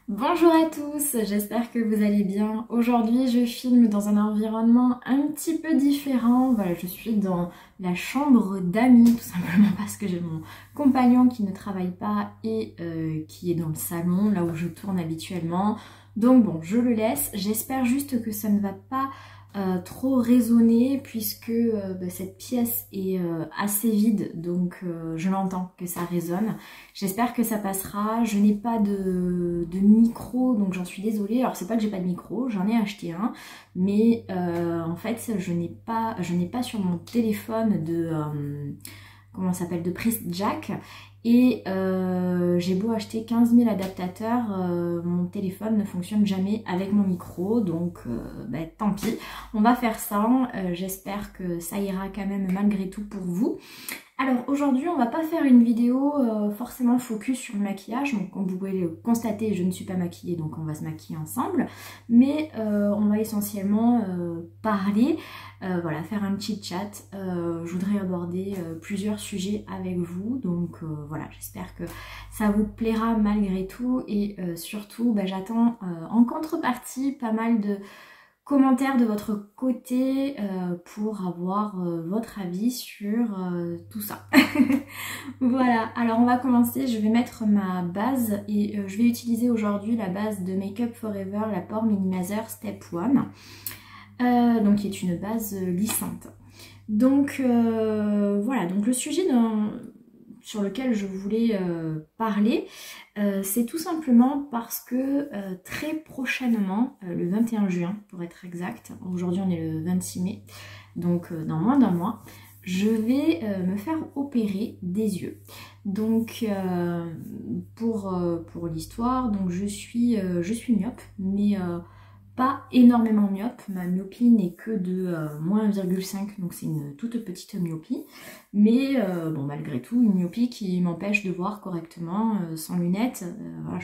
Bonjour à tous, j'espère que vous allez bien. Aujourd'hui je filme dans un environnement un petit peu différent. Voilà, je suis dans la chambre d'amis, tout simplement parce que j'ai mon compagnon qui ne travaille pas et qui est dans le salon, là où je tourne habituellement. Donc bon, je le laisse. J'espère juste que ça ne va pas trop résonner puisque cette pièce est assez vide, donc je l'entends que ça résonne. J'espère que ça passera. Je n'ai pas de micro, donc j'en suis désolée. Alors c'est pas que j'ai pas de micro, j'en ai acheté un, mais en fait je n'ai pas sur mon téléphone de comment ça s'appelle, de prise jack. Et j'ai beau acheter 15 000 adaptateurs, mon téléphone ne fonctionne jamais avec mon micro, donc tant pis, on va faire ça. J'espère que ça ira quand même malgré tout pour vous. Alors aujourd'hui on va pas faire une vidéo forcément focus sur le maquillage, donc comme vous pouvez le constater je ne suis pas maquillée donc on va se maquiller ensemble, mais on va essentiellement parler, voilà, faire un petit chat. Je voudrais aborder plusieurs sujets avec vous, donc voilà, j'espère que ça vous plaira malgré tout et surtout j'attends en contrepartie pas mal de commentaires de votre côté pour avoir votre avis sur tout ça. Voilà, alors on va commencer, je vais mettre ma base et je vais utiliser aujourd'hui la base de Make Up Forever, la Pore Minimizer Step 1, donc qui est une base lissante. Donc voilà, donc le sujet sur lequel je voulais parler, c'est tout simplement parce que très prochainement, le 21 juin pour être exact, aujourd'hui on est le 26 mai, donc dans moins d'un mois, je vais me faire opérer des yeux. Donc pour l'histoire, donc je suis myope, mais pas énormément myope, ma myopie n'est que de moins 1,5, donc c'est une toute petite myopie, mais bon, malgré tout une myopie qui m'empêche de voir correctement sans lunettes. Voilà,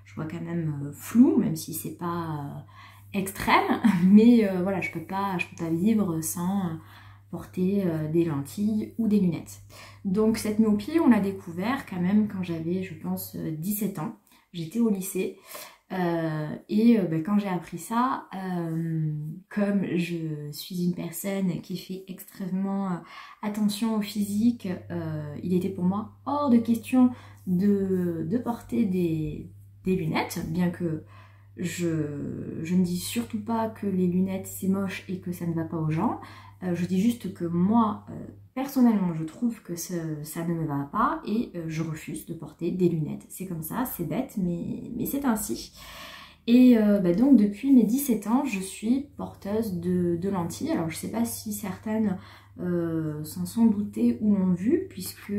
je vois quand même flou, même si c'est pas extrême, mais voilà, je peux pas vivre sans porter des lentilles ou des lunettes. Donc cette myopie, on l'a découvert quand même quand j'avais, je pense, 17 ans. J'étais au lycée. Quand j'ai appris ça, comme je suis une personne qui fait extrêmement attention au physique, il était pour moi hors de question de porter des lunettes, bien que je ne dis surtout pas que les lunettes c'est moche et que ça ne va pas aux gens. Je dis juste que moi, personnellement, je trouve que ça ne me va pas et je refuse de porter des lunettes. C'est comme ça, c'est bête, mais c'est ainsi. Et donc depuis mes 17 ans, je suis porteuse de lentilles. Alors je ne sais pas si certaines s'en sont doutées ou l'ont vu, puisque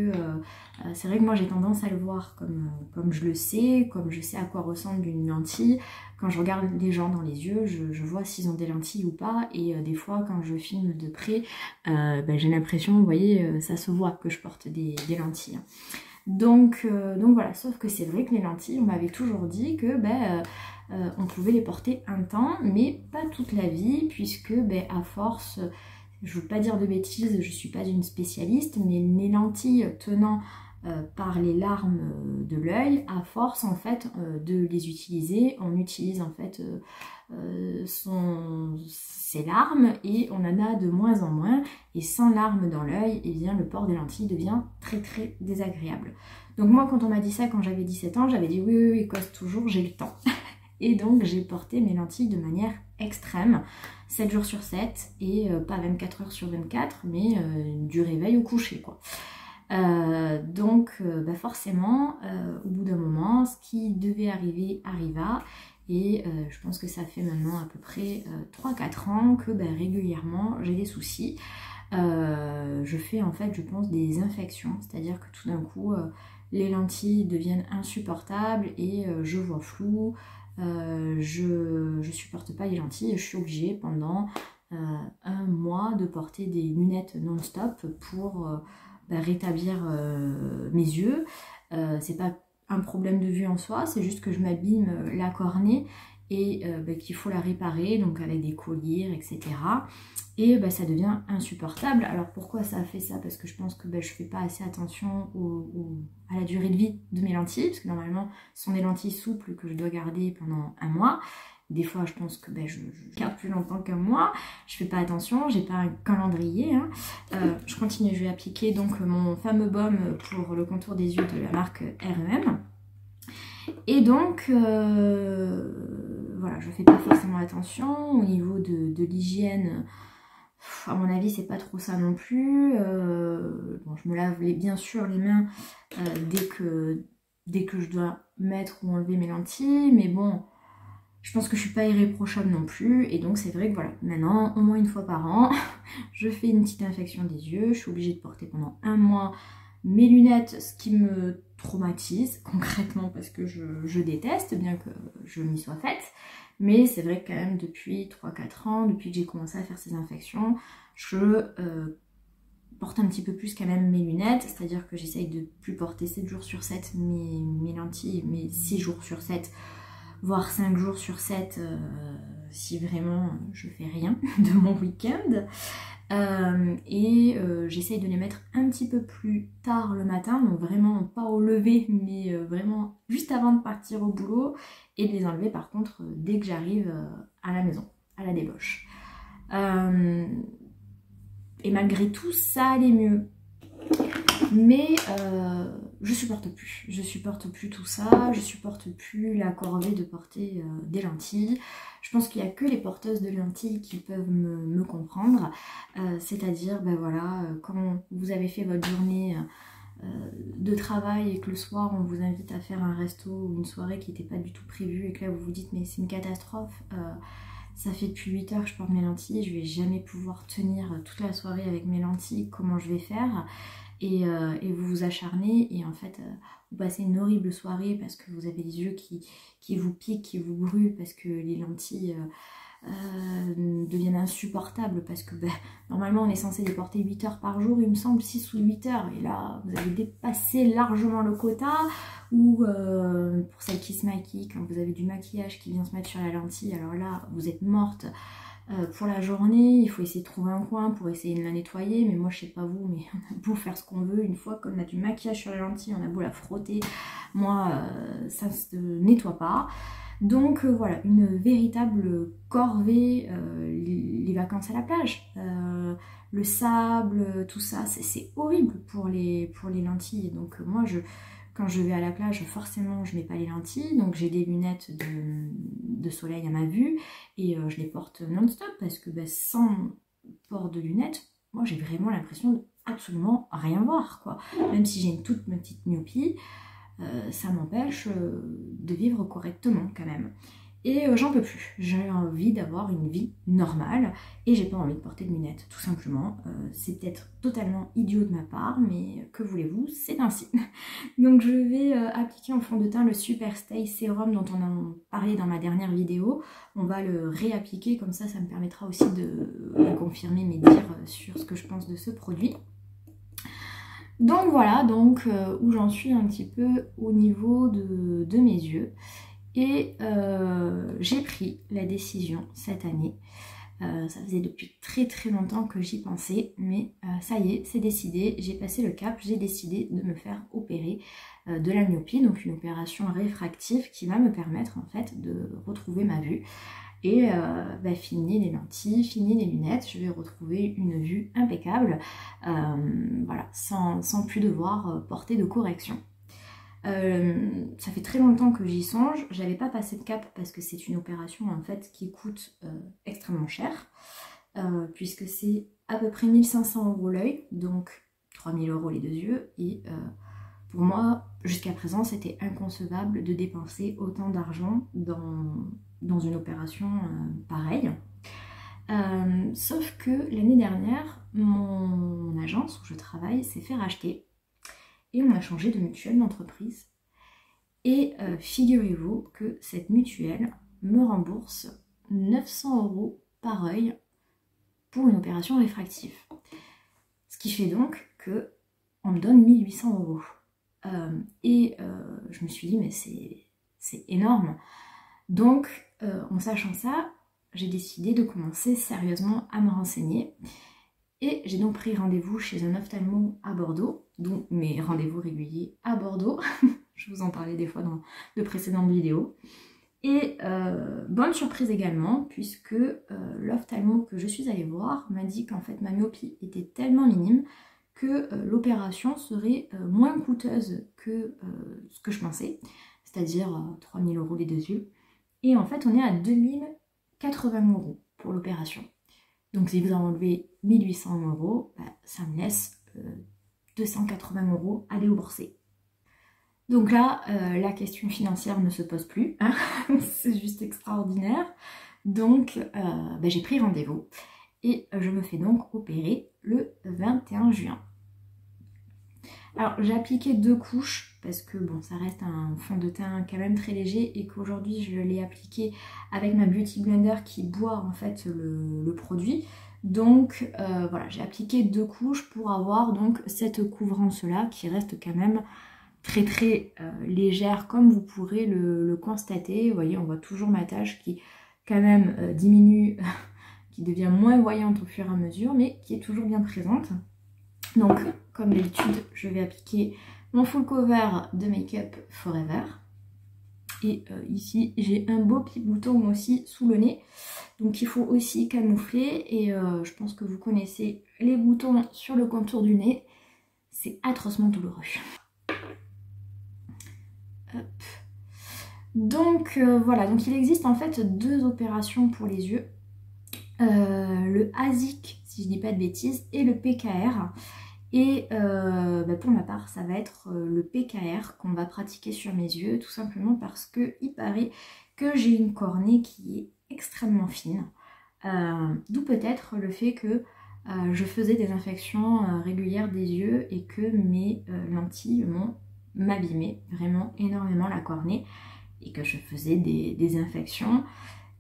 c'est vrai que moi j'ai tendance à le voir comme je le sais, comme je sais à quoi ressemble une lentille. Quand je regarde les gens dans les yeux, je vois s'ils ont des lentilles ou pas, et des fois quand je filme de près, j'ai l'impression, vous voyez, ça se voit que je porte des lentilles. Donc voilà, sauf que c'est vrai que les lentilles, on m'avait toujours dit que on pouvait les porter un temps, mais pas toute la vie, puisque à force, je ne veux pas dire de bêtises, je ne suis pas une spécialiste, mais les lentilles tenant par les larmes de l'œil, à force en fait de les utiliser, on utilise en fait ses larmes et on en a de moins en moins, et sans larmes dans l'œil, et bien le port des lentilles devient très très désagréable. Donc moi quand on m'a dit ça quand j'avais 17 ans, j'avais dit oui, cause toujours, j'ai le temps. Et donc j'ai porté mes lentilles de manière extrême, 7 jours sur 7, et pas 24 heures sur 24, mais du réveil au coucher quoi. Forcément, au bout d'un moment, ce qui devait arriver arriva, et je pense que ça fait maintenant à peu près 3-4 ans que régulièrement j'ai des soucis. Je fais en fait, je pense, des infections, c'est-à-dire que tout d'un coup, les lentilles deviennent insupportables et je vois flou. Je supporte pas les lentilles et je suis obligée pendant un mois de porter des lunettes non-stop pour rétablir mes yeux. C'est pas un problème de vue en soi, c'est juste que je m'abîme la cornée et qu'il faut la réparer, donc avec des collyres, etc. Et ça devient insupportable. Alors pourquoi ça a fait ça? Parce que je pense que je fais pas assez attention à la durée de vie de mes lentilles, parce que normalement ce sont des lentilles souples que je dois garder pendant 1 mois. Des fois, je pense que je garde plus longtemps qu'un mois. Je fais pas attention, j'ai pas un calendrier. Hein. Je continue, je vais appliquer donc mon fameux baume pour le contour des yeux de la marque REM. Et donc, voilà, je fais pas forcément attention. Au niveau de l'hygiène, à mon avis, c'est pas trop ça non plus. Bon, je me lave bien sûr les mains dès que je dois mettre ou enlever mes lentilles, mais bon, je pense que je suis pas irréprochable non plus, et donc c'est vrai que voilà, maintenant, au moins 1 fois par an, je fais une petite infection des yeux, je suis obligée de porter pendant 1 mois mes lunettes, ce qui me traumatise concrètement parce que je déteste, bien que je m'y sois faite, mais c'est vrai que quand même depuis 3-4 ans, depuis que j'ai commencé à faire ces infections, je porte un petit peu plus quand même mes lunettes, c'est-à-dire que j'essaye de plus porter 7 jours sur 7 mes lentilles, mais 6 jours sur 7, voire 5 jours sur 7 si vraiment je fais rien de mon week-end. J'essaye de les mettre un petit peu plus tard le matin, donc vraiment pas au lever, mais vraiment juste avant de partir au boulot, et de les enlever par contre dès que j'arrive à la maison, à la débauche. Et malgré tout, ça allait mieux. Mais je supporte plus tout ça, je supporte plus la corvée de porter des lentilles. Je pense qu'il n'y a que les porteuses de lentilles qui peuvent me comprendre, c'est-à-dire voilà, quand vous avez fait votre journée de travail et que le soir on vous invite à faire un resto ou une soirée qui n'était pas du tout prévue et que là vous vous dites mais c'est une catastrophe, ça fait depuis 8 heures que je porte mes lentilles, je vais jamais pouvoir tenir toute la soirée avec mes lentilles, comment je vais faire? Et vous vous acharnez et en fait vous passez une horrible soirée parce que vous avez les yeux qui vous piquent, qui vous brûlent parce que les lentilles deviennent insupportables parce que normalement on est censé les porter 8 heures par jour, il me semble 6 ou 8 heures, et là vous avez dépassé largement le quota. Ou pour celles qui se maquillent, quand vous avez du maquillage qui vient se mettre sur la lentille, alors là vous êtes morte pour la journée, il faut essayer de trouver un coin pour essayer de la nettoyer, mais moi je sais pas vous, mais on a beau faire ce qu'on veut, une fois qu'on a du maquillage sur la lentille, on a beau la frotter, moi ça se nettoie pas. Donc voilà, une véritable corvée, les vacances à la plage, le sable, tout ça, c'est horrible pour les lentilles. Donc moi, quand je vais à la plage, forcément, je mets pas les lentilles, donc j'ai des lunettes de soleil à ma vue, et je les porte non-stop, parce que sans port de lunettes, moi j'ai vraiment l'impression de absolument rien voir, quoi. Même si j'ai une toute petite myopie, ça m'empêche de vivre correctement quand même. Et j'en peux plus, j'ai envie d'avoir une vie normale et j'ai pas envie de porter de lunettes, tout simplement. C'est peut-être totalement idiot de ma part, mais que voulez-vous, c'est ainsi. Donc je vais appliquer en fond de teint le Super Stay Sérum dont on a parlé dans ma dernière vidéo. On va le réappliquer, comme ça me permettra aussi de confirmer mes dires sur ce que je pense de ce produit. Donc voilà, où j'en suis un petit peu au niveau de mes yeux. Et j'ai pris la décision cette année, ça faisait depuis très très longtemps que j'y pensais, mais ça y est, c'est décidé, j'ai passé le cap, j'ai décidé de me faire opérer de la myopie, donc une opération réfractive qui va me permettre en fait de retrouver ma vue. Et fini les lentilles, fini les lunettes, je vais retrouver une vue impeccable, voilà, sans plus devoir porter de correction. Ça fait très longtemps que j'y songe, j'avais pas passé de cap parce que c'est une opération en fait qui coûte extrêmement cher, puisque c'est à peu près 1500 € l'œil, donc 3000 € les 2 yeux, et pour moi jusqu'à présent c'était inconcevable de dépenser autant d'argent dans une opération pareille. Sauf que l'année dernière, mon agence où je travaille s'est fait racheter et on a changé de mutuelle d'entreprise. Et figurez-vous que cette mutuelle me rembourse 900 € par œil pour une opération réfractive. Ce qui fait donc que on me donne 1800 €. Je me suis dit mais c'est énorme. Donc en sachant ça, j'ai décidé de commencer sérieusement à me renseigner. Et j'ai donc pris rendez-vous chez un ophtalmo à Bordeaux, dont mes rendez-vous réguliers à Bordeaux. Je vous en parlais des fois dans de précédentes vidéos. Et bonne surprise également, puisque l'ophtalmo que je suis allée voir m'a dit qu'en fait ma myopie était tellement minime que l'opération serait moins coûteuse que ce que je pensais, c'est-à-dire 3 000 € les deux yeux. Et en fait on est à 2 080 € pour l'opération. Donc si vous en enlevez 1 800 €, bah, ça me laisse 280 € aller au bourset. Donc là, la question financière ne se pose plus, hein. C'est juste extraordinaire. Donc bah, j'ai pris rendez-vous et je me fais donc opérer le 21 juin. Alors j'ai appliqué 2 couches parce que bon, ça reste un fond de teint quand même très léger et qu'aujourd'hui je l'ai appliqué avec ma Beauty Blender qui boit en fait le produit. Donc voilà, j'ai appliqué 2 couches pour avoir donc cette couvrance là qui reste quand même très légère comme vous pourrez le constater. Vous voyez, on voit toujours ma tache qui quand même diminue, qui devient moins voyante au fur et à mesure, mais qui est toujours bien présente. Donc, comme d'habitude, je vais appliquer mon full cover de Make Up Forever. Et ici, j'ai un beau petit bouton moi aussi sous le nez. Donc il faut aussi camoufler. Et je pense que vous connaissez les boutons sur le contour du nez. C'est atrocement douloureux. Hop. Donc voilà, donc il existe en fait 2 opérations pour les yeux. Le ASIC, si je dis pas de bêtises, et le PKR. Et bah pour ma part, ça va être le PKR qu'on va pratiquer sur mes yeux, tout simplement parce que il paraît que j'ai une cornée qui est extrêmement fine. D'où peut-être le fait que je faisais des infections régulières des yeux et que mes lentilles m'abîmaient vraiment énormément la cornée et que je faisais des infections.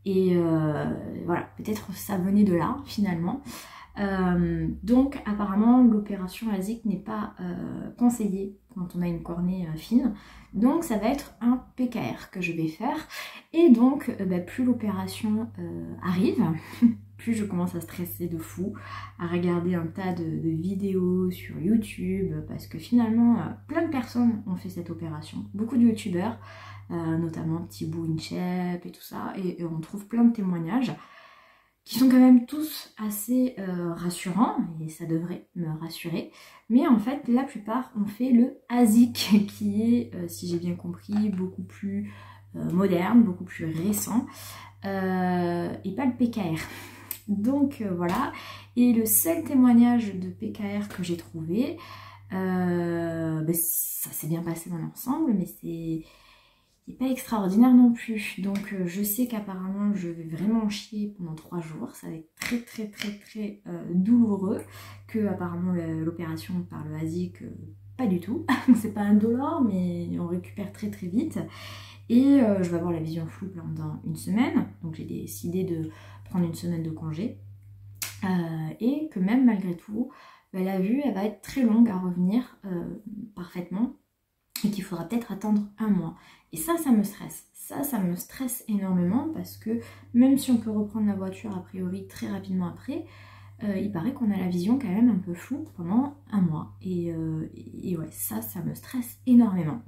Et voilà, peut-être ça venait de là finalement. Donc apparemment l'opération ASIC n'est pas conseillée quand on a une cornée fine, donc ça va être un PKR que je vais faire. Et donc bah, plus l'opération arrive, plus je commence à stresser de fou, à regarder un tas de vidéos sur YouTube, parce que finalement plein de personnes ont fait cette opération, beaucoup de youtubeurs, notamment Thibaut InShape et tout ça, et on trouve plein de témoignages qui sont quand même tous assez rassurants, et ça devrait me rassurer. Mais en fait, la plupart ont fait le ASIC, qui est, si j'ai bien compris, beaucoup plus moderne, beaucoup plus récent, et pas le PKR. Donc voilà, et le seul témoignage de PKR que j'ai trouvé, ben, ça s'est bien passé dans l'ensemble, mais c'est pas extraordinaire non plus. Donc je sais qu'apparemment je vais vraiment chier pendant 3 jours, ça va être très douloureux, que apparemment l'opération par le ASIC pas du tout. C'est pas indolore, mais on récupère très vite. Et je vais avoir la vision floue pendant 1 semaine, donc j'ai décidé de prendre 1 semaine de congé. Et que même malgré tout, bah, la vue elle va être très longue à revenir parfaitement, et qu'il faudra peut-être attendre 1 mois. Et ça me stresse. Ça me stresse énormément parce que même si on peut reprendre la voiture a priori très rapidement après, il paraît qu'on a la vision quand même un peu floue pendant 1 mois. Et ouais, ça me stresse énormément.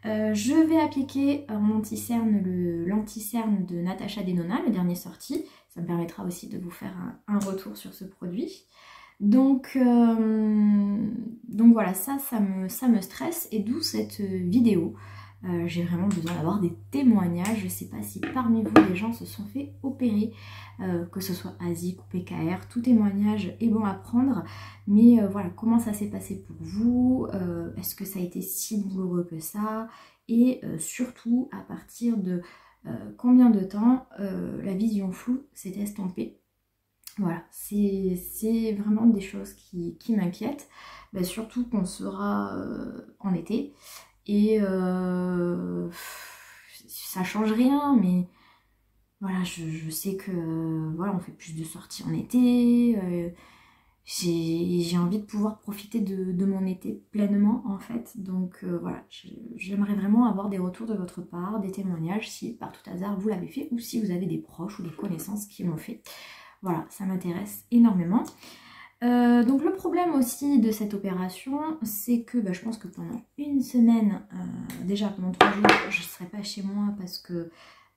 Je vais appliquer en anti-cerne l'anti-cerne de Natasha Denona, le dernier sorti. Ça me permettra aussi de vous faire un retour sur ce produit. Donc voilà, ça me stresse, et d'où cette vidéo. J'ai vraiment besoin d'avoir des témoignages. Je ne sais pas si parmi vous des gens se sont fait opérer, que ce soit ASIC ou PKR, tout témoignage est bon à prendre. Mais voilà, comment ça s'est passé pour vous? Est-ce que ça a été si douloureux que ça? Et surtout, à partir de combien de temps la vision floue s'est estompée? Voilà, c'est vraiment des choses qui m'inquiètent, bah, surtout qu'on sera en été, et ça change rien, mais voilà, je sais que voilà, on fait plus de sorties en été, j'ai envie de pouvoir profiter de mon été pleinement en fait. Donc voilà, j'aimerais vraiment avoir des retours de votre part, des témoignages si par tout hasard vous l'avez fait ou si vous avez des proches ou des connaissances qui l'ont fait. Voilà, ça m'intéresse énormément. Donc le problème aussi de cette opération, c'est que je pense que pendant une semaine, déjà pendant 3 jours, je ne serai pas chez moi parce que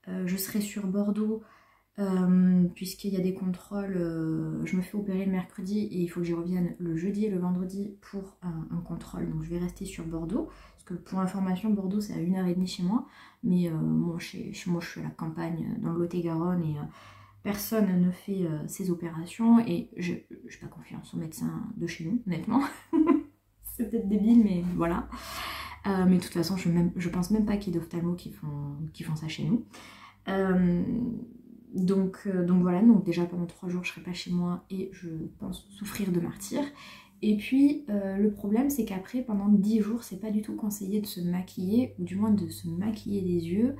je serai sur Bordeaux. Puisqu'il y a des contrôles, je me fais opérer le mercredi et il faut que j'y revienne le jeudi et le vendredi pour un contrôle, donc je vais rester sur Bordeaux, parce que pour information Bordeaux c'est à 1h30 chez moi, mais moi chez moi je suis à la campagne dans le Lot-et-Garonne et personne ne fait ces opérations et je n'ai pas confiance aux médecins de chez nous honnêtement. C'est peut-être débile mais voilà, mais de toute façon je pense même pas qu'il y ait d'ophtalmos qui font ça chez nous. Donc voilà, donc déjà pendant 3 jours je serai pas chez moi et je pense souffrir de martyre. Et puis le problème c'est qu'après pendant 10 jours c'est pas du tout conseillé de se maquiller, ou du moins de se maquiller les yeux.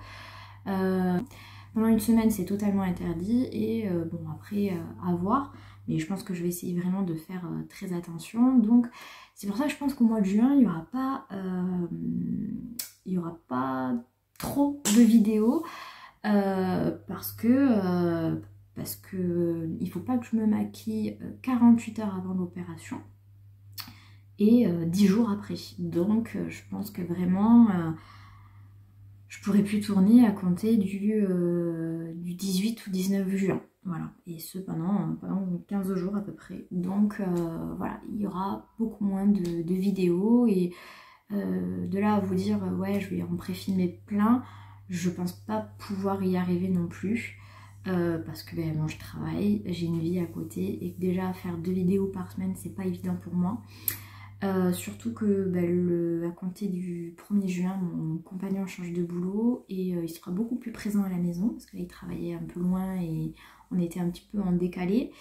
Pendant une semaine c'est totalement interdit et bon après à voir, mais je pense que je vais essayer vraiment de faire très attention. Donc c'est pour ça que je pense qu'au mois de juin il n'y aura pas trop de vidéos. Parce que il faut pas que je me maquille 48 heures avant l'opération et 10 jours après. Donc je pense que vraiment je pourrais plus tourner à compter du 18 ou 19 juin. Voilà, et ce pendant 15 jours à peu près. Donc voilà, il y aura beaucoup moins de vidéos et de là à vous dire ouais je vais en pré-filmer plein, je pense pas pouvoir y arriver non plus parce que moi je travaille, j'ai une vie à côté et que déjà faire 2 vidéos par semaine c'est pas évident pour moi. Surtout que à compter du 1er juin mon compagnon change de boulot et il sera beaucoup plus présent à la maison parce qu'il travaillait un peu loin et on était un petit peu en décalé.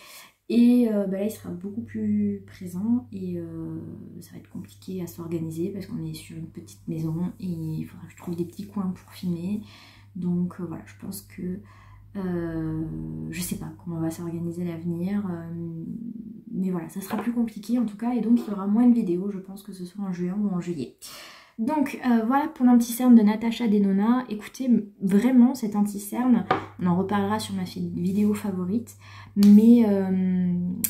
Et là il sera beaucoup plus présent et ça va être compliqué à s'organiser parce qu'on est sur une petite maison et il faudra que je trouve des petits coins pour filmer. Donc voilà, je pense que je sais pas comment on va s'organiser à l'avenir, mais voilà, ça sera plus compliqué en tout cas et donc il y aura moins de vidéos, je pense que ce soit en juin ou en juillet. Donc voilà pour l'anti-cerne de Natasha Denona. Écoutez, vraiment cet anti-cerne, on en reparlera sur ma vidéo favorite, mais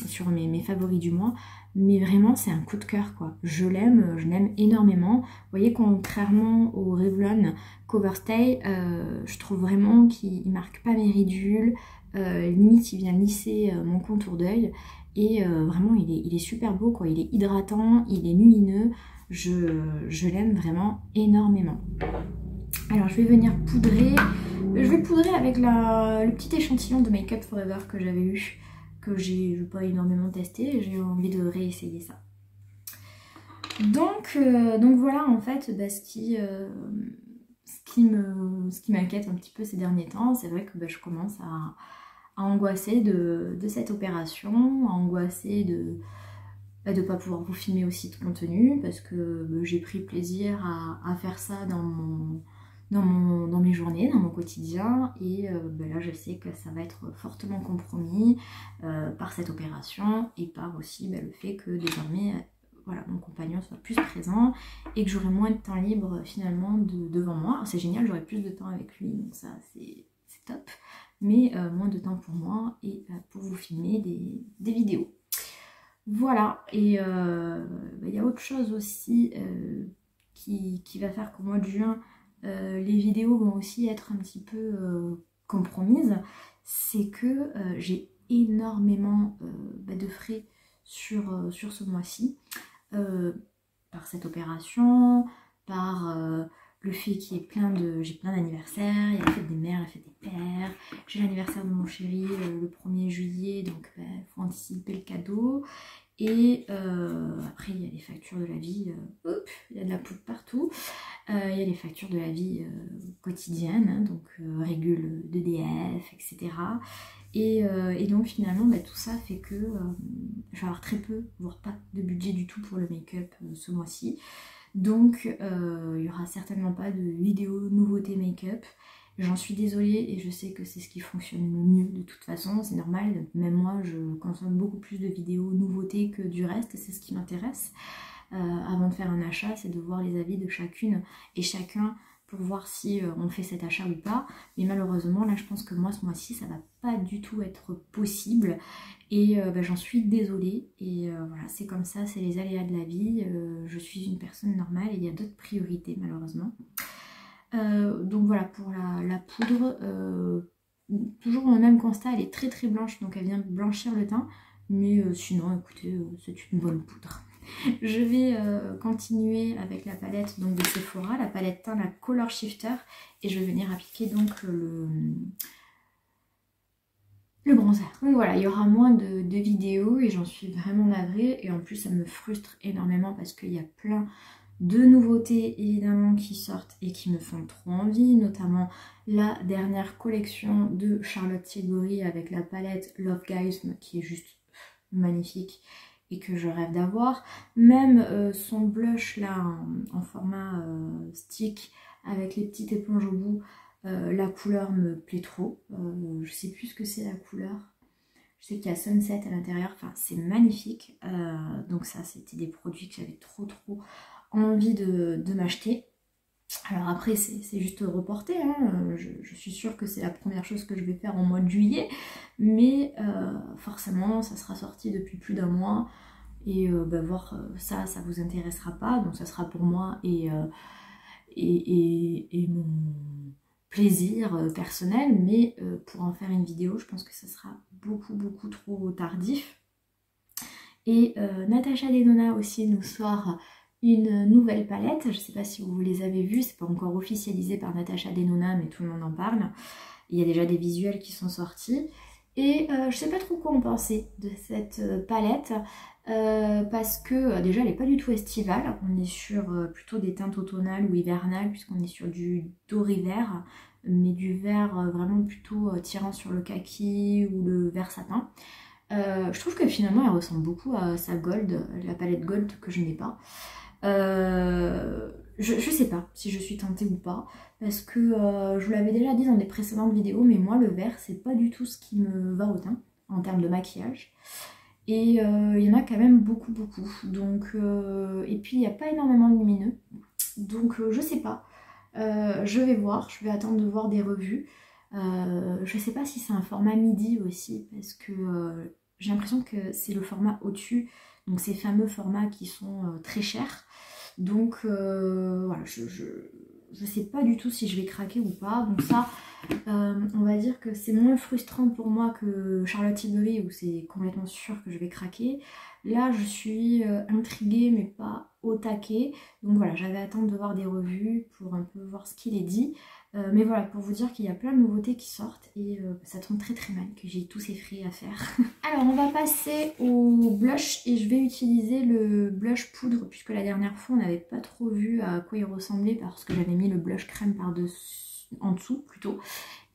sur mes favoris du mois, mais vraiment c'est un coup de cœur quoi. Je l'aime énormément. Vous voyez, contrairement au Revlon Coverstay, je trouve vraiment qu'il marque pas mes ridules, limite il vient lisser mon contour d'œil et vraiment il est super beau quoi. Il est hydratant, il est lumineux. Je l'aime vraiment énormément. Alors je vais venir poudrer. Je vais poudrer avec le petit échantillon de Make Up For Ever que j'avais eu, que j'ai pas énormément testé. J'ai envie de réessayer ça. Donc voilà en fait ce qui m'inquiète un petit peu ces derniers temps. C'est vrai que je commence à angoisser de cette opération, à angoisser de ne pas pouvoir vous filmer aussi de contenu parce que j'ai pris plaisir à faire ça dans mes journées, dans mon quotidien et là je sais que ça va être fortement compromis par cette opération et par aussi le fait que désormais voilà, mon compagnon soit plus présent et que j'aurai moins de temps libre finalement devant moi. C'est génial, j'aurai plus de temps avec lui, donc ça c'est top, mais moins de temps pour moi et pour vous filmer des vidéos. Voilà, et y a autre chose aussi qui va faire qu'au mois de juin, les vidéos vont aussi être un petit peu compromises, c'est que j'ai énormément de frais sur ce mois-ci, par cette opération, par le fait qu'il y ait j'ai plein d'anniversaires, il y a la fête des mères, la fête des pères, j'ai l'anniversaire de mon chéri le 1er juillet, donc il faut anticiper le cadeau. Et après il y a les factures de la vie, il y a de la poudre partout, il y a les factures de la vie quotidienne, hein, donc régule d'EDF, etc. Et donc finalement tout ça fait que je vais avoir très peu, voire pas de budget du tout pour le make-up ce mois-ci. Donc il n'y aura certainement pas de vidéo nouveauté make-up. J'en suis désolée et je sais que c'est ce qui fonctionne le mieux de toute façon, c'est normal. Même moi, je consomme beaucoup plus de vidéos nouveautés que du reste et c'est ce qui m'intéresse. Avant de faire un achat, c'est de voir les avis de chacune et chacun pour voir si on fait cet achat ou pas. Mais malheureusement, là, je pense que moi, ce mois-ci, ça va pas du tout être possible. Et j'en suis désolée. Et voilà, c'est comme ça, c'est les aléas de la vie. Je suis une personne normale et il y a d'autres priorités, malheureusement. Donc voilà, pour la poudre, toujours le même constat, elle est très très blanche, donc elle vient blanchir le teint. Mais sinon, écoutez, c'est une bonne poudre. Je vais continuer avec la palette donc, de Sephora, la palette teint, la Color Shifter, et je vais venir appliquer donc le bronzer. Donc voilà, il y aura moins de vidéos et j'en suis vraiment navrée, et en plus ça me frustre énormément parce qu'il y a plein de nouveautés évidemment qui sortent et qui me font trop envie, notamment la dernière collection de Charlotte Tilbury avec la palette Love Guys qui est juste magnifique et que je rêve d'avoir. Même son blush là en format stick avec les petites éponges au bout, la couleur me plaît trop. Je sais plus ce que c'est la couleur. Je sais qu'il y a Sunset à l'intérieur, enfin c'est magnifique. Donc ça c'était des produits que j'avais trop envie de m'acheter. Alors après c'est juste reporté, hein. Je suis sûre que c'est la première chose que je vais faire en mois de juillet, mais forcément ça sera sorti depuis plus d'un mois et voir ça vous intéressera pas, donc ça sera pour moi et mon plaisir personnel, mais pour en faire une vidéo je pense que ça sera beaucoup trop tardif. Et Natasha Denona aussi nous sort une nouvelle palette, je ne sais pas si vous les avez vues, c'est pas encore officialisé par Natasha Denona mais tout le monde en parle. Il y a déjà des visuels qui sont sortis et je sais pas trop quoi en penser de cette palette parce que déjà elle n'est pas du tout estivale, on est sur plutôt des teintes automnales ou hivernales puisqu'on est sur du doré vert, mais du vert vraiment plutôt tirant sur le kaki ou le vert satin. Je trouve que finalement elle ressemble beaucoup à sa Gold, la palette Gold que je n'ai pas. Je sais pas si je suis tentée ou pas, parce que je vous l'avais déjà dit dans des précédentes vidéos, mais moi le vert c'est pas du tout ce qui me va au teint en termes de maquillage. Et il y en a quand même beaucoup. Donc, et puis il n'y a pas énormément de lumineux. Donc je sais pas. Je vais voir, je vais attendre de voir des revues. Je sais pas si c'est un format midi aussi, parce que j'ai l'impression que c'est le format au-dessus, donc ces fameux formats qui sont très chers. Donc voilà, je sais pas du tout si je vais craquer ou pas. Donc ça, on va dire que c'est moins frustrant pour moi que Charlotte Tilbury où c'est complètement sûr que je vais craquer. Là, je suis intriguée mais pas au taquet. Donc voilà, j'avais à attendre de voir des revues pour un peu voir ce qu'il est dit. Mais voilà, pour vous dire qu'il y a plein de nouveautés qui sortent et ça tombe très mal que j'ai tous ces frais à faire. Alors on va passer au blush et je vais utiliser le blush poudre puisque la dernière fois on n'avait pas trop vu à quoi il ressemblait parce que j'avais mis le blush crème par-dessus, en dessous plutôt.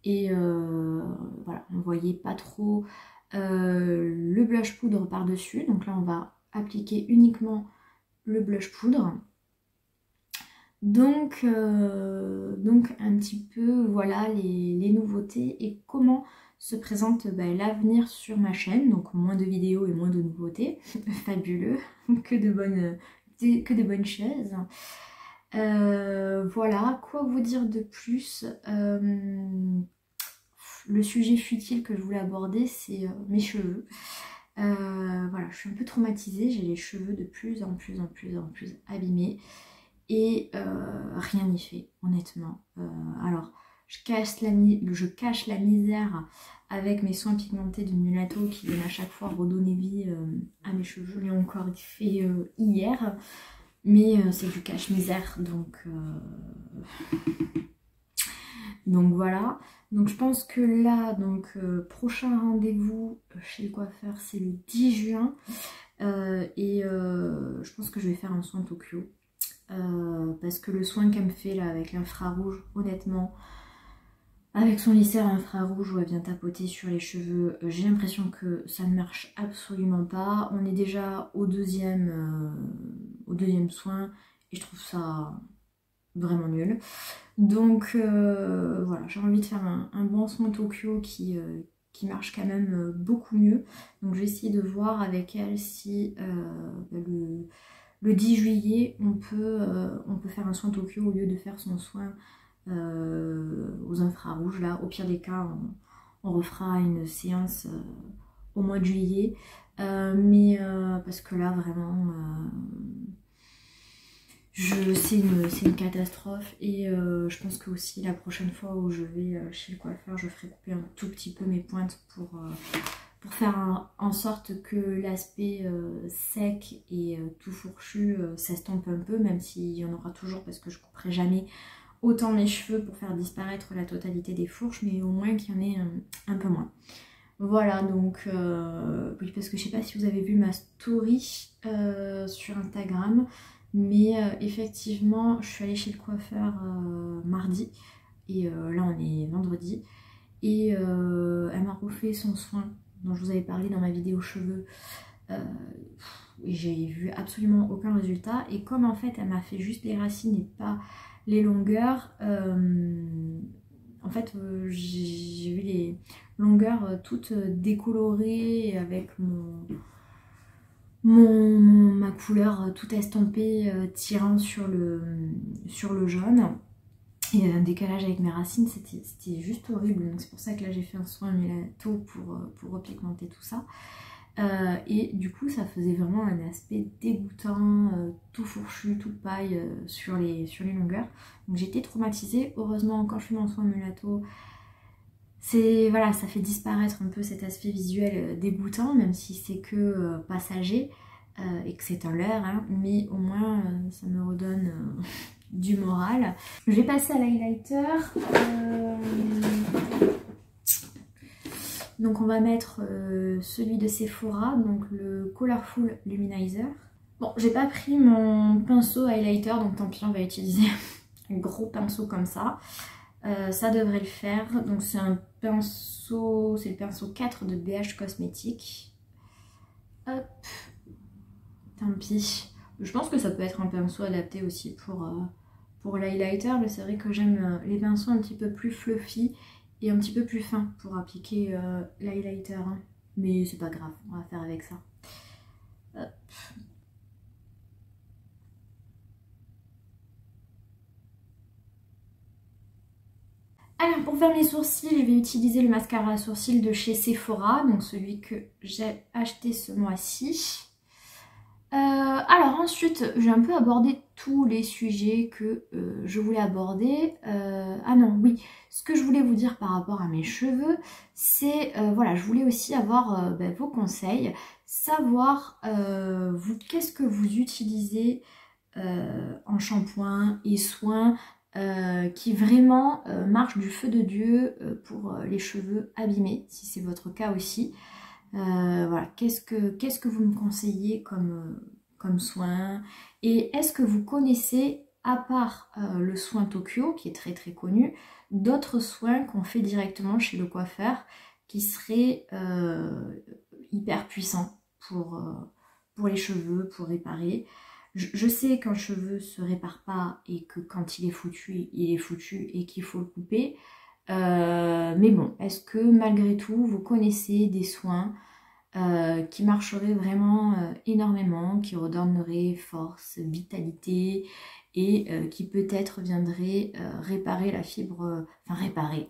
Et voilà, on voyait pas trop le blush poudre par-dessus. Donc là on va appliquer uniquement le blush poudre. Donc un petit peu voilà les nouveautés et comment se présente l'avenir sur ma chaîne. Donc moins de vidéos et moins de nouveautés, fabuleux, que de bonnes choses. Voilà, quoi vous dire de plus. Le sujet futile que je voulais aborder c'est mes cheveux. Voilà, je suis un peu traumatisée, j'ai les cheveux de plus en plus abîmés. Et rien n'y fait, honnêtement. Alors, je cache la misère avec mes soins pigmentés de Mulatto qui viennent à chaque fois redonner vie à mes cheveux. Je l'ai encore fait hier, mais c'est du cache-misère, donc voilà. Donc je pense que là, prochain rendez-vous chez le coiffeur, c'est le 10 juin. Je pense que je vais faire un soin Tokyo. Parce que le soin qu'elle me fait là avec l'infrarouge, honnêtement, avec son lisseur infrarouge où elle vient tapoter sur les cheveux, j'ai l'impression que ça ne marche absolument pas. On est déjà au deuxième soin et je trouve ça vraiment nul. Donc voilà, j'ai envie de faire un bon soin Tokyo qui marche quand même beaucoup mieux. Donc je vais essayer de voir avec elle si le 10 juillet on peut faire un soin Tokyo au lieu de faire son soin aux infrarouges. Là, au pire des cas, on refera une séance au mois de juillet. Mais parce que là vraiment c'est une catastrophe et je pense que aussi la prochaine fois où je vais chez le coiffeur, je ferai couper un tout petit peu mes pointes pour faire en sorte que l'aspect sec et tout fourchu s'estompe un peu, même s'il y en aura toujours parce que je couperai jamais autant mes cheveux pour faire disparaître la totalité des fourches, mais au moins qu'il y en ait un peu moins. Voilà, donc oui, parce que je sais pas si vous avez vu ma story sur Instagram, mais effectivement je suis allée chez le coiffeur mardi et là on est vendredi et elle m'a refait son soin dont je vous avais parlé dans ma vidéo cheveux et j'ai vu absolument aucun résultat, et comme en fait elle m'a fait juste les racines et pas les longueurs, en fait j'ai vu les longueurs toutes décolorées avec ma couleur toute estampée tirant sur le jaune. Il y avait un décalage avec mes racines, c'était juste horrible. Donc c'est pour ça que là j'ai fait un soin mulatto pour repigmenter tout ça. Et du coup ça faisait vraiment un aspect dégoûtant, tout fourchu, tout paille sur les longueurs. Donc j'étais traumatisée. Heureusement quand je fais mon soin mulatto, voilà, ça fait disparaître un peu cet aspect visuel dégoûtant, même si c'est que passager et que c'est un leurre, hein, mais au moins ça me redonne du moral. Je vais passer à l'highlighter. Donc on va mettre celui de Sephora, donc le Colorful Luminizer. Bon, j'ai pas pris mon pinceau highlighter, donc tant pis, on va utiliser un gros pinceau comme ça. Ça devrait le faire. Donc c'est un pinceau, c'est le pinceau 4 de BH Cosmétiques. Hop, tant pis. Je pense que ça peut être un pinceau adapté aussi pour l'highlighter, mais c'est vrai que j'aime les pinceaux un petit peu plus fluffy et un petit peu plus fins pour appliquer l'highlighter. Hein. Mais c'est pas grave, on va faire avec ça. Hop. Alors pour faire mes sourcils, je vais utiliser le mascara à sourcils de chez Sephora, donc celui que j'ai acheté ce mois-ci. Alors ensuite, j'ai un peu abordé tous les sujets que je voulais aborder. Ah non, oui, ce que je voulais vous dire par rapport à mes cheveux, c'est, voilà, je voulais aussi avoir vos conseils, savoir, vous, qu'est-ce que vous utilisez en shampoing et soins qui vraiment marchent du feu de Dieu pour les cheveux abîmés, si c'est votre cas aussi. Voilà, qu'est-ce que vous me conseillez comme soin? Et est-ce que vous connaissez, à part le soin Tokyo, qui est très très connu, d'autres soins qu'on fait directement chez le coiffeur qui seraient hyper puissants pour les cheveux, pour réparer? Je sais qu'un cheveu se répare pas et que quand il est foutu et qu'il faut le couper. Mais bon, est-ce que malgré tout, vous connaissez des soins qui marcheraient vraiment énormément, qui redonneraient force, vitalité et qui peut-être viendraient réparer la fibre, enfin réparer,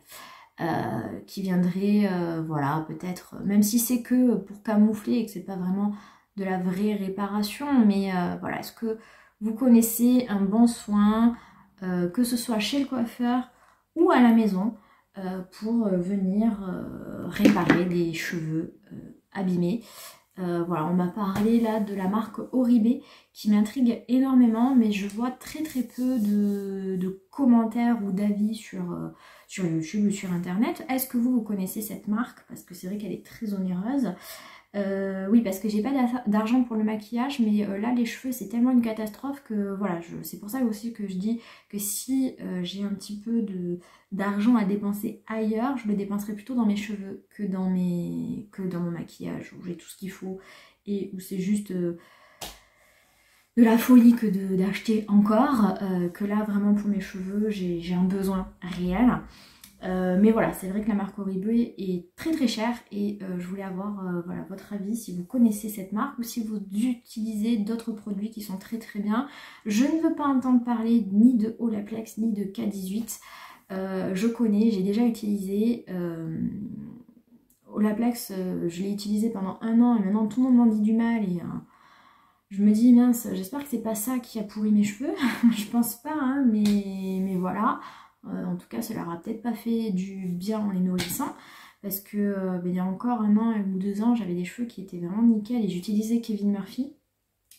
qui viendrait, voilà, peut-être, même si c'est que pour camoufler et que c'est pas vraiment de la vraie réparation, mais voilà, est-ce que vous connaissez un bon soin, que ce soit chez le coiffeur ou à la maison, pour venir réparer des cheveux abîmés? Voilà, on m'a parlé là de la marque Oribe qui m'intrigue énormément, mais je vois très très peu de commentaires ou d'avis sur YouTube ou sur internet. Est-ce que vous connaissez cette marque? Parce que c'est vrai qu'elle est très onéreuse. Oui, parce que j'ai pas d'argent pour le maquillage, mais là les cheveux c'est tellement une catastrophe que voilà, c'est pour ça aussi que je dis que si j'ai un petit peu d'argent à dépenser ailleurs, je le dépenserai plutôt dans mes cheveux que dans mon maquillage, où j'ai tout ce qu'il faut et où c'est juste la folie que d'acheter encore, que là vraiment pour mes cheveux j'ai un besoin réel. Mais voilà, c'est vrai que la marque Oribe est très très chère et je voulais avoir voilà, votre avis si vous connaissez cette marque ou si vous utilisez d'autres produits qui sont très très bien. Je ne veux pas entendre parler ni de Olaplex ni de K18. Je connais, j'ai déjà utilisé. Olaplex, je l'ai utilisé pendant 1 an et maintenant tout le monde m'en dit du mal et je me dis mince, j'espère que c'est pas ça qui a pourri mes cheveux. Je pense pas, hein, mais voilà. En tout cas, ça leur a peut-être pas fait du bien en les nourrissant. Parce que il y a encore 1 an ou 2 ans, j'avais des cheveux qui étaient vraiment nickel et j'utilisais Kevin Murphy.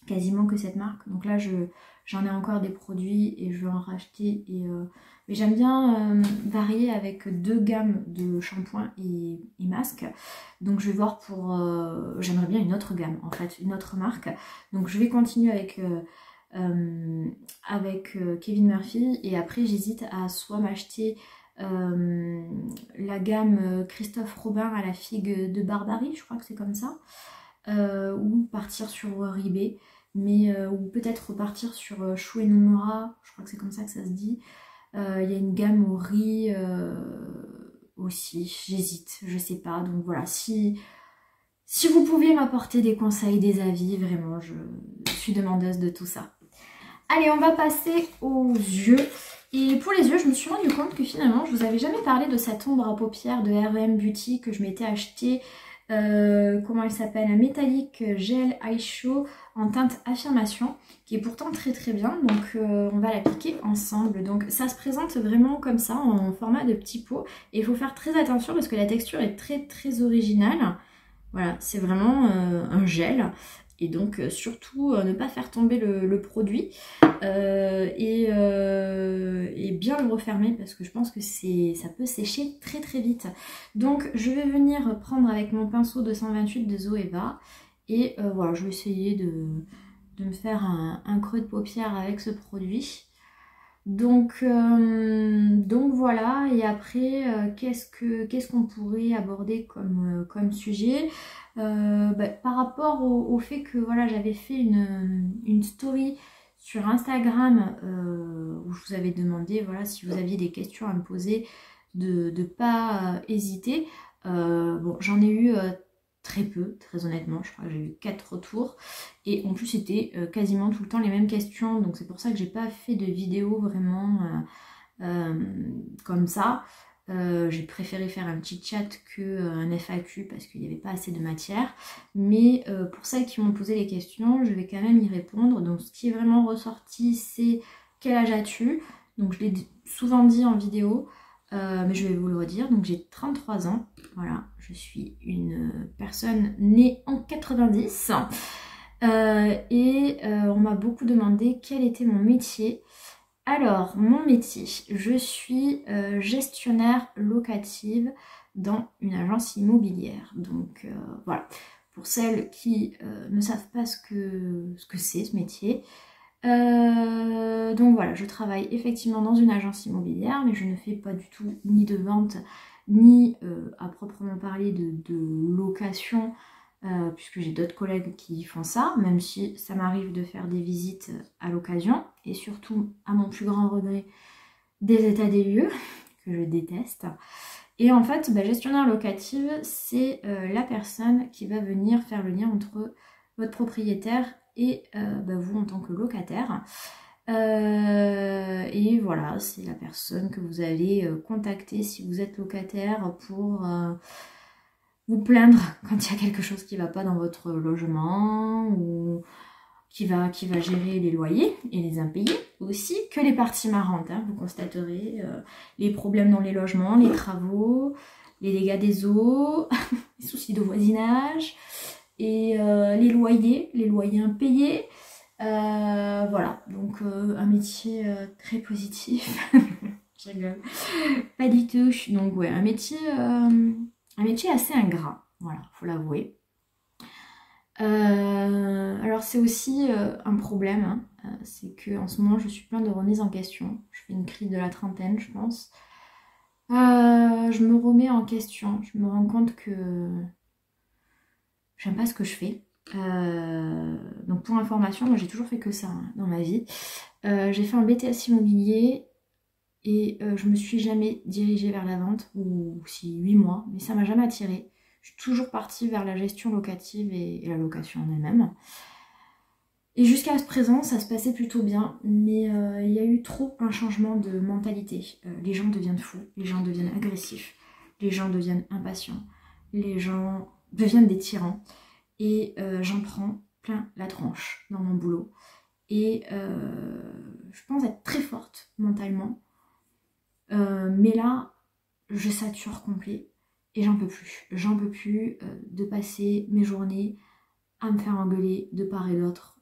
Quasiment que cette marque. Donc là, j'en ai encore des produits et je vais en racheter. Mais j'aime bien varier avec 2 gammes de shampoing et masques. Donc je vais voir pour... j'aimerais bien une autre gamme, en fait, une autre marque. Donc je vais continuer avec Kevin Murphy. Et après, j'hésite à soit m'acheter la gamme Christophe Robin à la figue de Barbarie, je crois que c'est comme ça. Ou partir sur Oribe. Ou peut-être repartir sur Shu Nomura, je crois que c'est comme ça que ça se dit. Il y a une gamme au riz aussi, j'hésite, je sais pas. Donc voilà, si vous pouviez m'apporter des conseils, des avis, vraiment, je suis demandeuse de tout ça. Allez, on va passer aux yeux. Et pour les yeux, je me suis rendu compte que finalement, je vous avais jamais parlé de cette ombre à paupières de R&M Beauty que je m'étais achetée. Comment elle s'appelle, un métallique gel eyeshadow en teinte affirmation qui est pourtant très très bien, donc on va l'appliquer ensemble. Donc ça se présente vraiment comme ça en format de petit pot et il faut faire très attention parce que la texture est très très originale. Voilà, c'est vraiment un gel et donc surtout ne pas faire tomber le produit et bien le refermer parce que je pense que ça peut sécher très très vite. Donc je vais venir prendre avec mon pinceau 228 de Zoeva et voilà, je vais essayer de me faire un creux de paupière avec ce produit. Donc voilà, et après qu'est-ce qu'on pourrait aborder comme sujet par rapport au fait que voilà, j'avais fait une story sur Instagram où je vous avais demandé voilà, si vous aviez des questions à me poser de ne pas hésiter. Bon, j'en ai eu très peu, très honnêtement, je crois que j'ai eu 4 retours et en plus c'était quasiment tout le temps les mêmes questions, donc c'est pour ça que j'ai pas fait de vidéo vraiment comme ça. J'ai préféré faire un petit chat qu'un FAQ parce qu'il n'y avait pas assez de matière, mais pour celles qui m'ont posé les questions, je vais quand même y répondre. Donc ce qui est vraiment ressorti, c'est quel âge as-tu? Donc je l'ai souvent dit en vidéo, mais je vais vous le redire. Donc j'ai 33 ans, voilà, je suis une personne née en 90 on m'a beaucoup demandé quel était mon métier. Alors, mon métier, je suis gestionnaire locative dans une agence immobilière. Donc voilà, pour celles qui ne savent pas ce que c'est ce métier. Donc voilà, je travaille effectivement dans une agence immobilière, mais je ne fais pas du tout ni de vente, ni à proprement parler de location, puisque j'ai d'autres collègues qui font ça, même si ça m'arrive de faire des visites à l'occasion, et surtout, à mon plus grand regret, des états des lieux, que je déteste. Et en fait, gestionnaire locative, c'est la personne qui va venir faire le lien entre votre propriétaire et vous en tant que locataire. Et voilà, c'est la personne que vous allez contacter si vous êtes locataire pour vous plaindre quand il y a quelque chose qui ne va pas dans votre logement ou qui va gérer les loyers et les impayés aussi, que les parties marrantes, hein, vous constaterez les problèmes dans les logements, les travaux, les dégâts des eaux, les soucis de voisinage et les loyers impayés. Voilà, donc un métier très positif. Je rigole. Pas du tout. Donc ouais, un métier assez ingrat, voilà, faut l'avouer. Alors c'est aussi un problème, hein, c'est que en ce moment je suis plein de remises en question. Je fais une crise de la trentaine, je pense. Je me remets en question, je me rends compte que j'aime pas ce que je fais. Donc pour information, moi j'ai toujours fait que ça hein, dans ma vie. J'ai fait un BTS immobilier et je me suis jamais dirigée vers la vente, ou si 8 mois, mais ça m'a jamais attirée. Je suis toujours partie vers la gestion locative et la location en elle-même. Et jusqu'à ce présent, ça se passait plutôt bien, mais il y a eu trop un changement de mentalité. Les gens deviennent fous, les gens deviennent agressifs, les gens deviennent impatients, les gens deviennent des tyrans. Et j'en prends plein la tronche dans mon boulot. Et je pense être très forte mentalement. Mais là, je sature complet et j'en peux plus. J'en peux plus de passer mes journées à me faire engueuler de part et d'autre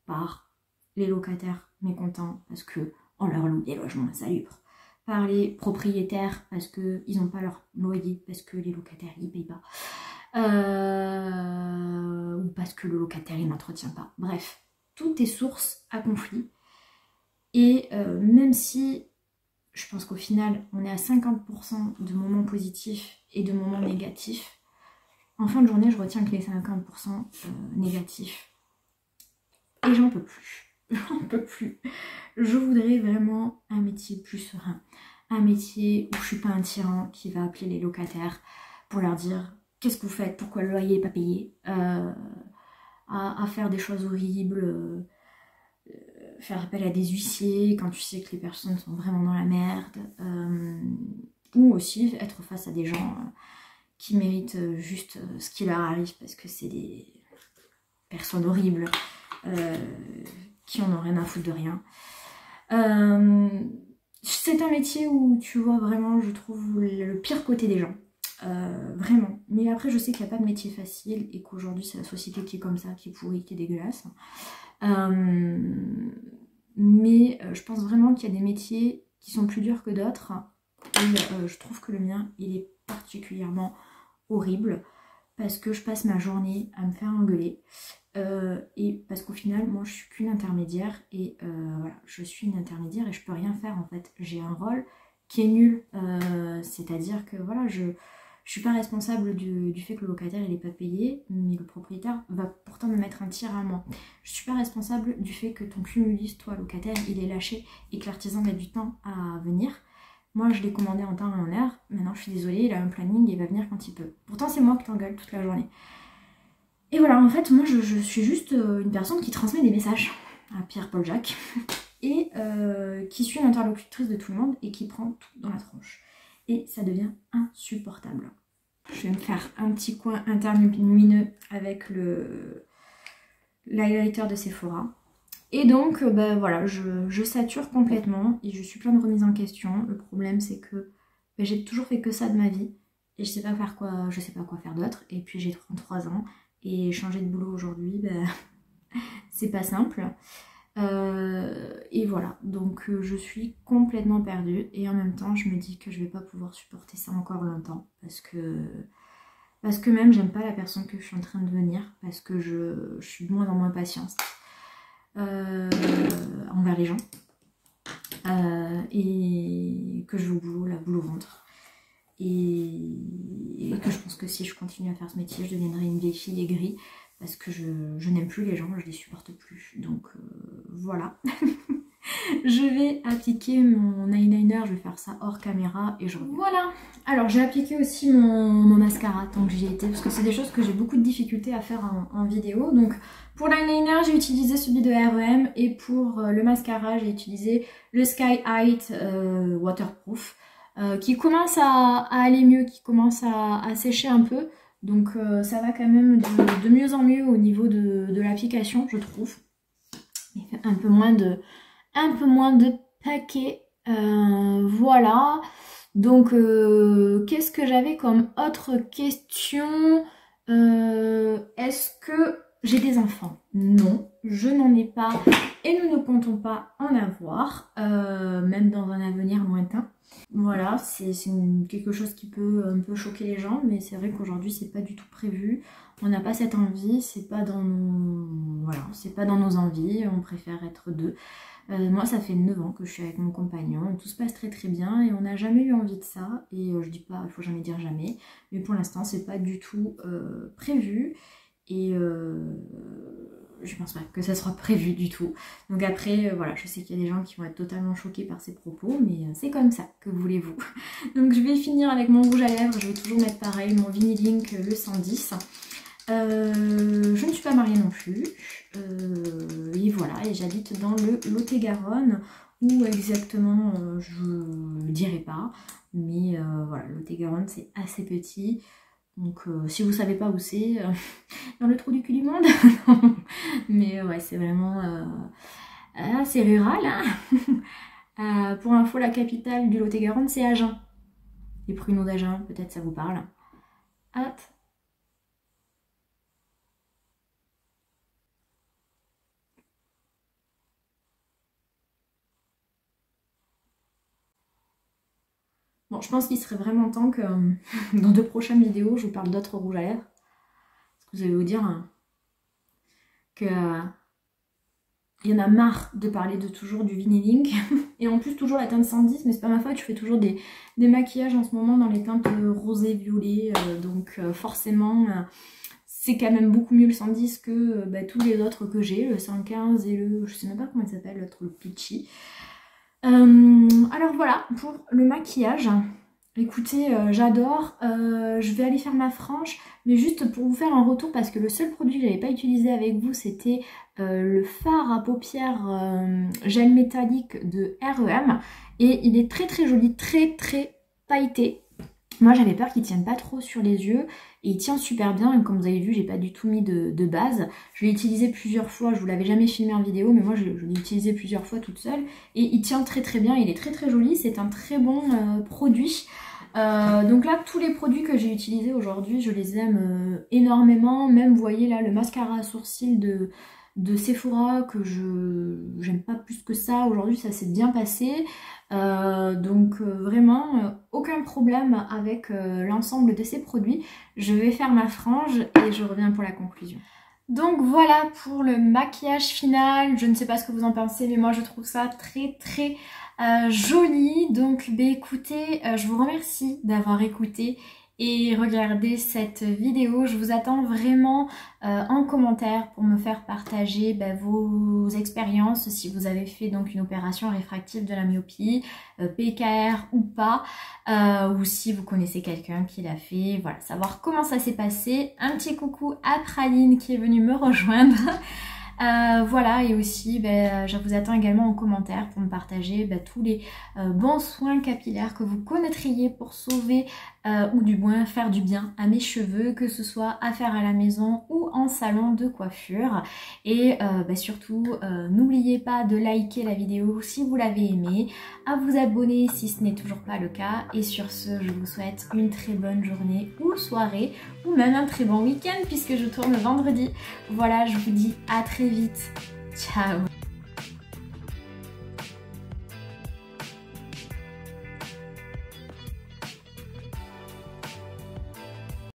par les locataires mécontents parce que on leur loue des logements insalubres, par les propriétaires parce qu'ils n'ont pas leur loyer, parce que les locataires ils payent pas, ou parce que le locataire il n'entretient pas. Bref, tout est source à conflit. Et même si je pense qu'au final on est à 50% de moments positifs et de moments négatifs, en fin de journée je retiens que les 50% négatifs. Et j'en peux plus. J'en peux plus. Je voudrais vraiment un métier plus serein. Un métier où je suis pas un tyran qui va appeler les locataires pour leur dire qu'est-ce que vous faites, pourquoi le loyer n'est pas payé, à faire des choses horribles, faire appel à des huissiers quand tu sais que les personnes sont vraiment dans la merde, ou aussi être face à des gens qui méritent juste ce qui leur arrive parce que c'est des personnes horribles. Qui en ont rien à foutre de rien. C'est un métier où tu vois vraiment, je trouve, le pire côté des gens. Vraiment. Mais après, je sais qu'il n'y a pas de métier facile et qu'aujourd'hui, c'est la société qui est comme ça, qui est pourrie, qui est dégueulasse. Mais je pense vraiment qu'il y a des métiers qui sont plus durs que d'autres. Et je trouve que le mien, il est particulièrement horrible parce que je passe ma journée à me faire engueuler. Et parce qu'au final moi je suis qu'une intermédiaire et voilà, je suis une intermédiaire et je peux rien faire en fait. J'ai un rôle qui est nul, c'est à dire que voilà, je suis pas responsable du fait que le locataire il est pas payé, mais le propriétaire va pourtant me mettre un tir à moi. Je suis pas responsable du fait que ton cumuliste, toi locataire, il est lâché et que l'artisan met du temps à venir. Moi je l'ai commandé en temps et en heure, maintenant je suis désolée, il a un planning et il va venir quand il peut. Pourtant c'est moi qui t'engueule toute la journée. Et voilà, en fait, moi, je suis juste une personne qui transmet des messages à Pierre-Paul Jacques et qui suis une interlocutrice de tout le monde et qui prend tout dans la tronche. Et ça devient insupportable. Je vais me faire un petit coin interlumineux avec l'highlighter de Sephora. Et donc, ben voilà, je sature complètement et je suis plein de remises en question. Le problème, c'est que ben, j'ai toujours fait que ça de ma vie et je sais pas quoi faire d'autre. Et puis j'ai 33 ans. Et changer de boulot aujourd'hui, ben, c'est pas simple. Et voilà, donc je suis complètement perdue. Et en même temps, je me dis que je vais pas pouvoir supporter ça encore longtemps. Parce que même, j'aime pas la personne que je suis en train de devenir. Parce que je suis de moins en moins patiente envers les gens. Et que je vais au boulot, la boule au ventre. Et que je pense que si je continue à faire ce métier, je deviendrai une vieille fille aigrie parce que je n'aime plus les gens, je les supporte plus. Donc voilà. Je vais appliquer mon eyeliner, je vais faire ça hors caméra et je reviens. Voilà. Alors j'ai appliqué aussi mon mascara tant que j'y étais parce que c'est des choses que j'ai beaucoup de difficultés à faire en vidéo. Donc pour l'eyeliner, j'ai utilisé celui de R.E.M. et pour le mascara, j'ai utilisé le Sky Height Waterproof. Qui commence à aller mieux, qui commence à sécher un peu. Donc ça va quand même de mieux en mieux au niveau de l'application, je trouve. Il fait un peu moins de paquet. Voilà. Donc qu'est-ce que j'avais comme autre question? Est-ce que j'ai des enfants? Non, je n'en ai pas et nous ne comptons pas en avoir, même dans un avenir lointain. Voilà, c'est quelque chose qui peut un peu choquer les gens, mais c'est vrai qu'aujourd'hui c'est pas du tout prévu. On n'a pas cette envie, c'est pas dans nos envies, on préfère être deux. Moi ça fait 9 ans que je suis avec mon compagnon, tout se passe très très bien et on n'a jamais eu envie de ça. Et je dis pas, il faut jamais dire jamais, mais pour l'instant c'est pas du tout prévu. Et je pense pas que ça sera prévu du tout. Donc après, voilà, je sais qu'il y a des gens qui vont être totalement choqués par ces propos, mais c'est comme ça, que voulez-vous. Donc je vais finir avec mon rouge à lèvres, je vais toujours mettre pareil, mon Vinylink le 110. Je ne suis pas mariée non plus. Et voilà, et j'habite dans le Lot-et-Garonne, où exactement, je ne dirai pas. Mais voilà, le Lot-et-Garonne c'est assez petit. Donc si vous savez pas où c'est, dans le trou du cul du monde. Mais ouais, c'est vraiment assez rural. Hein. Pour info, la capitale du Lot-et-Garonne, c'est Agen. Les pruneaux d'Agen, peut-être ça vous parle. Hop. Bon, je pense qu'il serait vraiment temps que dans de prochaines vidéos, je vous parle d'autres rouges à lèvres. Parce que vous allez vous dire hein, que il y en a marre de parler de toujours du Vinylink. Et en plus, toujours la teinte 110, mais c'est pas ma faute, je fais toujours des maquillages en ce moment dans les teintes rosé, violet. Donc forcément, c'est quand même beaucoup mieux le 110 que tous les autres que j'ai. Le 115 et le... je sais même pas comment il s'appelle, l'autre, le Peachy. Alors voilà, pour le maquillage. Écoutez, j'adore. Je vais aller faire ma frange, mais juste pour vous faire un retour, parce que le seul produit que je n'avais pas utilisé avec vous, c'était le fard à paupières gel métallique de REM. Et il est très très joli, très très pailleté. Moi j'avais peur qu'il tienne pas trop sur les yeux, et il tient super bien. Et comme vous avez vu, j'ai pas du tout mis de base. Je l'ai utilisé plusieurs fois, je vous l'avais jamais filmé en vidéo, mais moi je l'ai utilisé plusieurs fois toute seule. Et il tient très très bien, il est très très joli, c'est un très bon produit. Donc là, tous les produits que j'ai utilisés aujourd'hui, je les aime énormément. Même, vous voyez là, le mascara à sourcils de Sephora, que j'aime pas plus que ça. Aujourd'hui, ça s'est bien passé. Donc vraiment, aucun problème avec l'ensemble de ces produits. Je vais faire ma frange et je reviens pour la conclusion. Donc voilà pour le maquillage final. Je ne sais pas ce que vous en pensez, mais moi je trouve ça très très joli. Donc écoutez, je vous remercie d'avoir écouté et regardé cette vidéo. Je vous attends vraiment en commentaire pour me faire partager vos expériences, si vous avez fait donc une opération réfractive de la myopie, PKR ou pas, ou si vous connaissez quelqu'un qui l'a fait. Voilà, savoir comment ça s'est passé. Un petit coucou à Praline qui est venue me rejoindre. Voilà, et aussi je vous attends également en commentaire pour me partager tous les bons soins capillaires que vous connaîtriez pour sauver ou du moins faire du bien à mes cheveux, que ce soit à faire à la maison ou en salon de coiffure. Et surtout n'oubliez pas de liker la vidéo si vous l'avez aimée, à vous abonner si ce n'est toujours pas le cas, et sur ce je vous souhaite une très bonne journée ou soirée ou même un très bon week-end puisque je tourne vendredi. Voilà, je vous dis à très vite. Ciao.